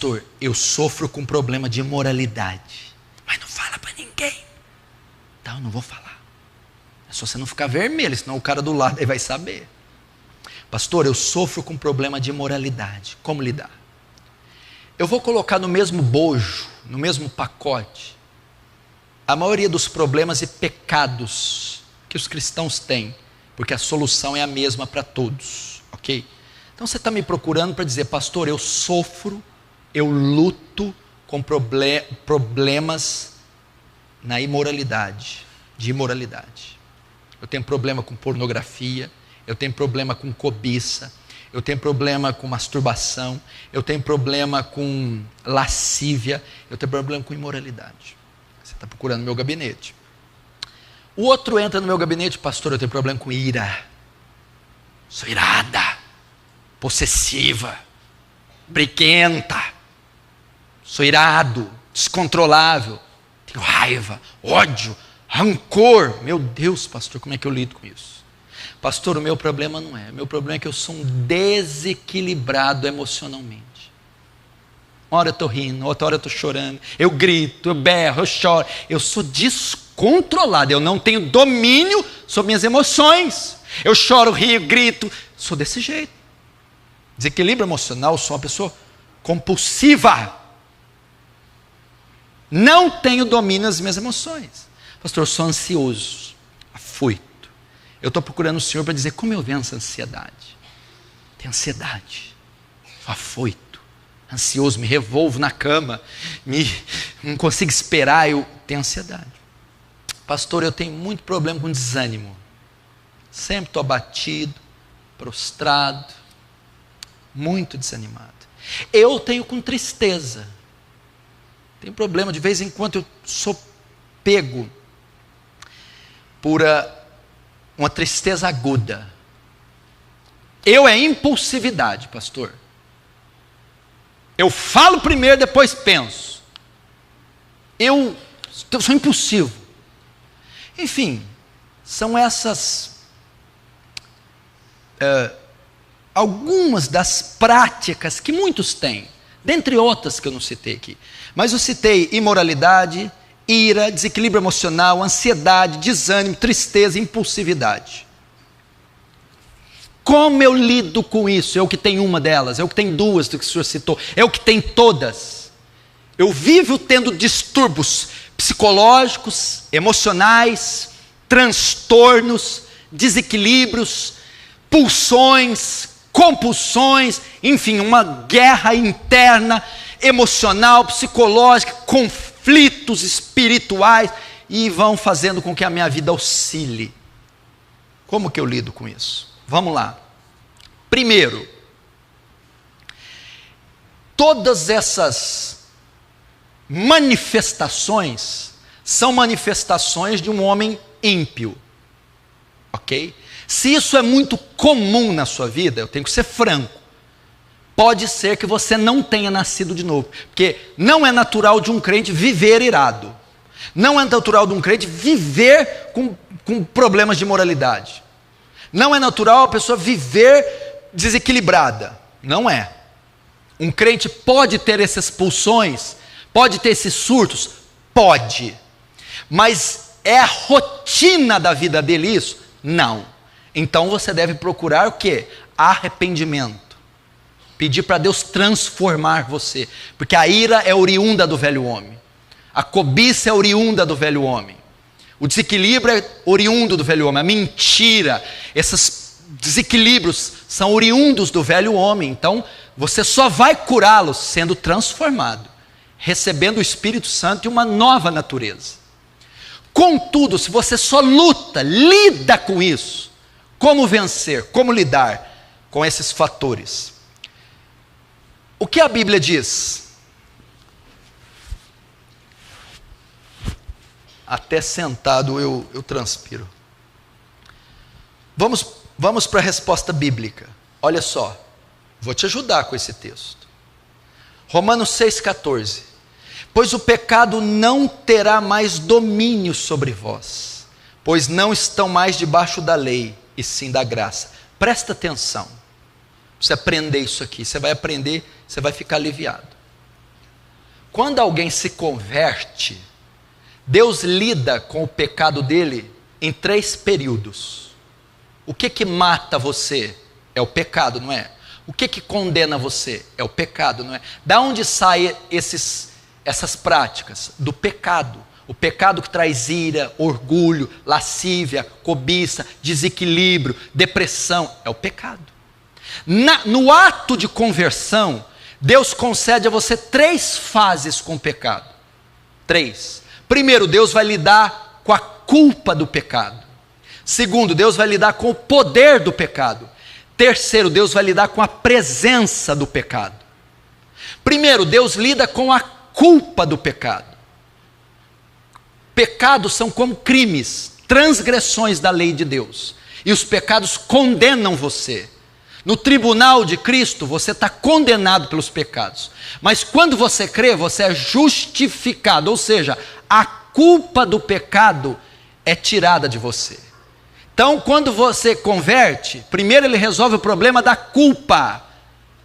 pastor, eu sofro com problema de imoralidade. Mas não fala para ninguém. Então eu não vou falar. É só você não ficar vermelho, senão o cara do lado aí vai saber. Pastor, eu sofro com problema de imoralidade. Como lidar? Eu vou colocar no mesmo bojo, no mesmo pacote, a maioria dos problemas e pecados que os cristãos têm, porque a solução é a mesma para todos, ok? Então você está me procurando para dizer, pastor, eu sofro, eu luto com problemas na imoralidade, de imoralidade. Eu tenho problema com pornografia, eu tenho problema com cobiça, eu tenho problema com masturbação, eu tenho problema com lascívia, eu tenho problema com imoralidade. Você está procurando no meu gabinete. O outro entra no meu gabinete, pastor, eu tenho problema com ira. Sou irada, possessiva, briguenta, sou irado, descontrolável, tenho raiva, ódio, rancor. Meu Deus, pastor, como é que eu lido com isso? Pastor, o meu problema não é. O meu problema é que eu sou um desequilibrado emocionalmente. Uma hora eu estou rindo, outra hora eu estou chorando, eu grito, eu berro, eu choro. Eu sou descontrolado, eu não tenho domínio sobre minhas emoções. Eu choro, rio, grito, sou desse jeito. Desequilíbrio emocional, sou uma pessoa compulsiva. Não tenho domínio das minhas emoções. Pastor, eu sou ansioso, afoito. Eu estou procurando o Senhor para dizer como eu venço a ansiedade. Tenho ansiedade, sou afoito, ansioso, me revolvo na cama, não consigo esperar, eu tenho ansiedade. Pastor, eu tenho muito problema com desânimo. Sempre estou abatido, prostrado, muito desanimado. Eu tenho com tristeza. Tenho problema, de vez em quando eu sou pego por uma tristeza aguda. Eu é impulsividade, pastor. Eu falo primeiro, depois penso. Eu sou impulsivo. Enfim, são essas algumas das práticas que muitos têm, dentre outras que eu não citei aqui. Mas eu citei imoralidade, ira, desequilíbrio emocional, ansiedade, desânimo, tristeza, impulsividade. Como eu lido com isso? Eu que tenho uma delas, eu que tenho duas do que o senhor citou, eu que tenho todas. Eu vivo tendo distúrbios psicológicos, emocionais, transtornos, desequilíbrios, pulsões, compulsões, enfim, uma guerra interna, emocional, psicológica, conflitos espirituais, e vão fazendo com que a minha vida oscile. Como que eu lido com isso? Vamos lá. Primeiro, todas essas manifestações são manifestações de um homem ímpio, ok? Se isso é muito comum na sua vida, eu tenho que ser franco, pode ser que você não tenha nascido de novo, porque não é natural de um crente viver irado, não é natural de um crente viver com problemas de moralidade, não é natural a pessoa viver desequilibrada, não é. Um crente pode ter essas pulsões, pode ter esses surtos, pode, mas é a rotina da vida dele isso? Não. Então você deve procurar o quê? Arrependimento. Pedir para Deus transformar você. Porque a ira é oriunda do velho homem. A cobiça é oriunda do velho homem. O desequilíbrio é oriundo do velho homem. A mentira, esses desequilíbrios são oriundos do velho homem. Então você só vai curá-los sendo transformado, recebendo o Espírito Santo e uma nova natureza. Contudo, se você só lida com isso, como vencer, como lidar com esses fatores? O que a Bíblia diz? Até sentado eu transpiro. Vamos para a resposta bíblica. Olha só, vou te ajudar com esse texto. Romanos 6,14. Pois o pecado não terá mais domínio sobre vós, pois não estão mais debaixo da lei, e sim da graça. Presta atenção. Você aprender isso aqui, você vai aprender, você vai ficar aliviado. Quando alguém se converte, Deus lida com o pecado dele em 3 períodos. O que mata você? É o pecado, não é? O que condena você? É o pecado, não é? Da onde saem essas práticas? Do pecado. O pecado que traz ira, orgulho, lascívia, cobiça, desequilíbrio, depressão, é o pecado. No ato de conversão, Deus concede a você 3 fases com o pecado. 3. Primeiro, Deus vai lidar com a culpa do pecado. Segundo, Deus vai lidar com o poder do pecado. Terceiro, Deus vai lidar com a presença do pecado. Primeiro, Deus lida com a culpa do pecado. Pecados são como crimes, transgressões da lei de Deus. E os pecados condenam você. No tribunal de Cristo, você está condenado pelos pecados. Mas quando você crê, você é justificado. Ou seja, a culpa do pecado é tirada de você. Então, quando você converte, primeiro ele resolve o problema da culpa.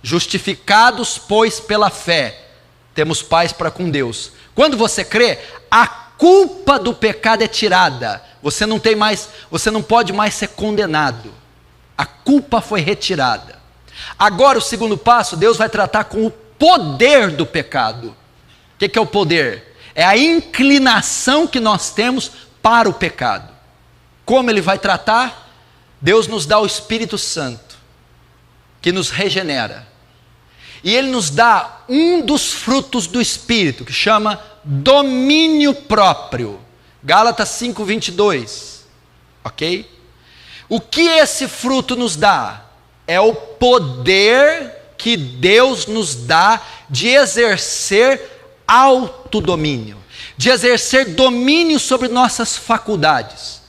Justificados, pois, pela fé, temos paz para com Deus. Quando você crê, a culpa do pecado é tirada. Você não pode mais ser condenado. A culpa foi retirada. Agora o segundo passo, Deus vai tratar com o poder do pecado. O que é o poder? É a inclinação que nós temos para o pecado. Como ele vai tratar? Deus nos dá o Espírito Santo, que nos regenera. E ele nos dá um dos frutos do Espírito, que chama domínio próprio. Gálatas 5:22. Ok? O que esse fruto nos dá? É o poder que Deus nos dá de exercer autodomínio, de exercer domínio sobre nossas faculdades.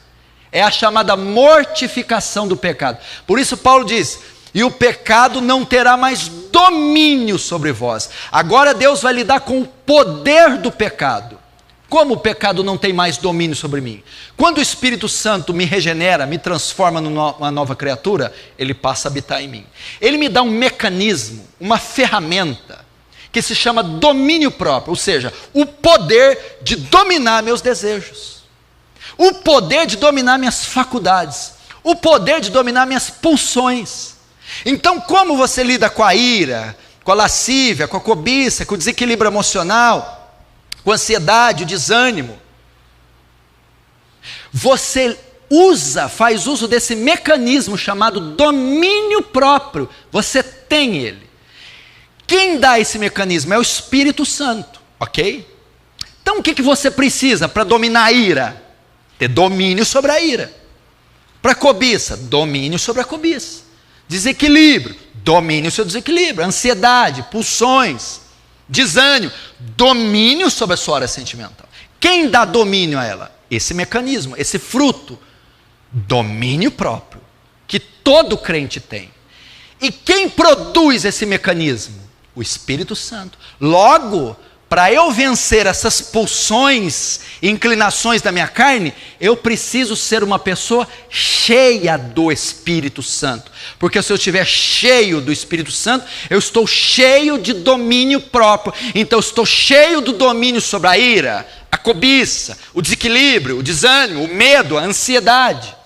É a chamada mortificação do pecado. Por isso Paulo diz, e o pecado não terá mais domínio sobre vós. Agora Deus vai lidar com o poder do pecado. Como o pecado não tem mais domínio sobre mim? Quando o Espírito Santo me regenera, me transforma numa nova criatura, ele passa a habitar em mim. Ele me dá um mecanismo, uma ferramenta, que se chama domínio próprio, ou seja, o poder de dominar meus desejos, o poder de dominar minhas faculdades, o poder de dominar minhas pulsões. Então, como você lida com a ira, com a lascívia, com a cobiça, com o desequilíbrio emocional, com a ansiedade, o desânimo? Você faz uso desse mecanismo chamado domínio próprio. Você tem ele. Quem dá esse mecanismo? É o Espírito Santo, ok? Então o que você precisa para dominar a ira? Ter domínio sobre a ira. Para a cobiça, domínio sobre a cobiça. Desequilíbrio, domínio sobre o desequilíbrio. Ansiedade, pulsões, desânimo, domínio sobre a sua área sentimental. Quem dá domínio a ela? Esse mecanismo, esse fruto, domínio próprio, que todo crente tem. E quem produz esse mecanismo? O Espírito Santo. Logo, para eu vencer essas pulsões e inclinações da minha carne, eu preciso ser uma pessoa cheia do Espírito Santo. Porque se eu estiver cheio do Espírito Santo, eu estou cheio de domínio próprio. Então eu estou cheio do domínio sobre a ira, a cobiça, o desequilíbrio, o desânimo, o medo, a ansiedade,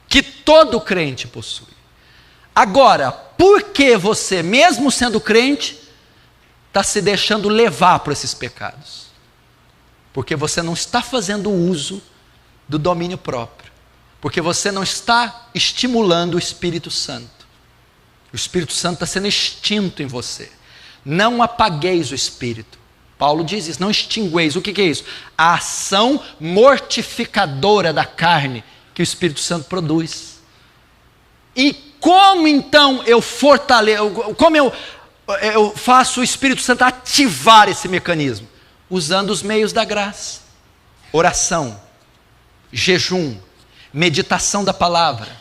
que todo crente possui. Agora, por que você, mesmo sendo crente, está se deixando levar por esses pecados? Porque você não está fazendo uso do domínio próprio. Porque você não está estimulando o Espírito Santo. O Espírito Santo está sendo extinto em você. Não apagueis o Espírito. Paulo diz isso, não extingueis. O que é isso? A ação mortificadora da carne que o Espírito Santo produz. E como então eu fortaleço, como eu faço o Espírito Santo ativar esse mecanismo? Usando os meios da graça. Oração, jejum, meditação da palavra,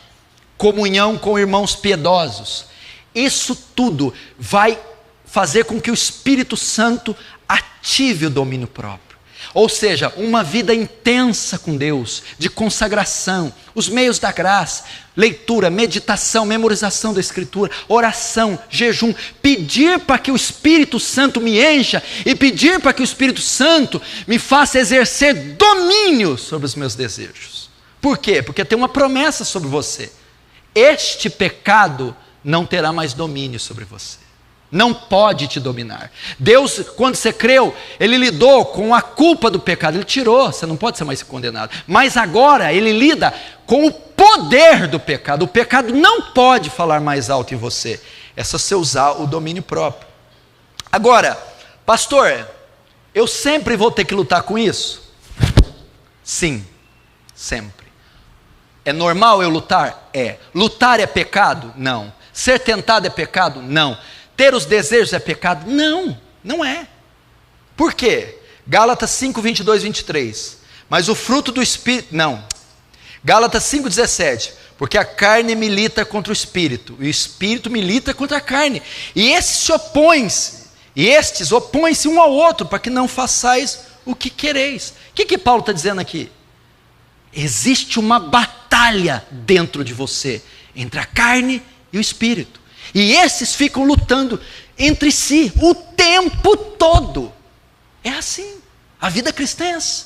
comunhão com irmãos piedosos. Isso tudo vai fazer com que o Espírito Santo ative o domínio próprio. Ou seja, uma vida intensa com Deus, de consagração, os meios da graça, leitura, meditação, memorização da Escritura, oração, jejum, pedir para que o Espírito Santo me encha e pedir para que o Espírito Santo me faça exercer domínio sobre os meus desejos. Por quê? Porque tem uma promessa sobre você. Este pecado não terá mais domínio sobre você. Não pode te dominar. Deus, quando você creu, Ele lidou com a culpa do pecado. Ele tirou, você não pode ser mais condenado. Mas agora Ele lida com o poder do pecado. O pecado não pode falar mais alto em você. É só você usar o domínio próprio. Agora, pastor, eu sempre vou ter que lutar com isso? Sim, sempre. É normal eu lutar? É. Lutar é pecado? Não. Ser tentado é pecado? Não. Ter os desejos é pecado? Não, não é. Por quê? Gálatas 5, 22, 23. Mas o fruto do Espírito, não. Gálatas 5, 17. Porque a carne milita contra o Espírito, e o Espírito milita contra a carne. E estes opõem-se um ao outro, para que não façais o que quereis. O que Paulo está dizendo aqui? Existe uma batalha dentro de você, entre a carne e o Espírito. E esses ficam lutando entre si o tempo todo. É assim. A vida cristã é assim.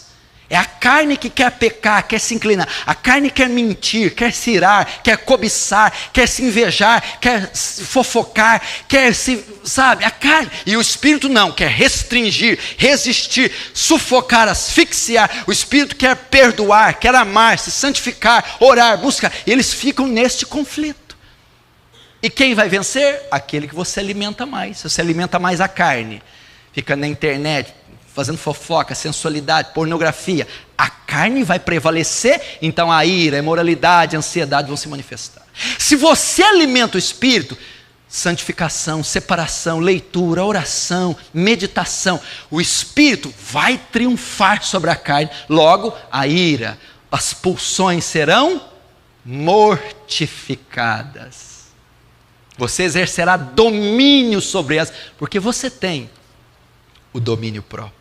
É a carne que quer pecar, quer se inclinar. A carne quer mentir, quer se irar, quer cobiçar, quer se invejar, quer se fofocar, quer se, sabe, a carne. E o Espírito não, quer restringir, resistir, sufocar, asfixiar. O Espírito quer perdoar, quer amar, se santificar, orar, buscar. E eles ficam neste conflito. E quem vai vencer? Aquele que você alimenta mais. Se você alimenta mais a carne, fica na internet, fazendo fofoca, sensualidade, pornografia, a carne vai prevalecer, então a ira, a imoralidade, a ansiedade vão se manifestar. Se você alimenta o Espírito, santificação, separação, leitura, oração, meditação, o Espírito vai triunfar sobre a carne, logo a ira, as pulsões serão mortificadas. Você exercerá domínio sobre elas, porque você tem o domínio próprio.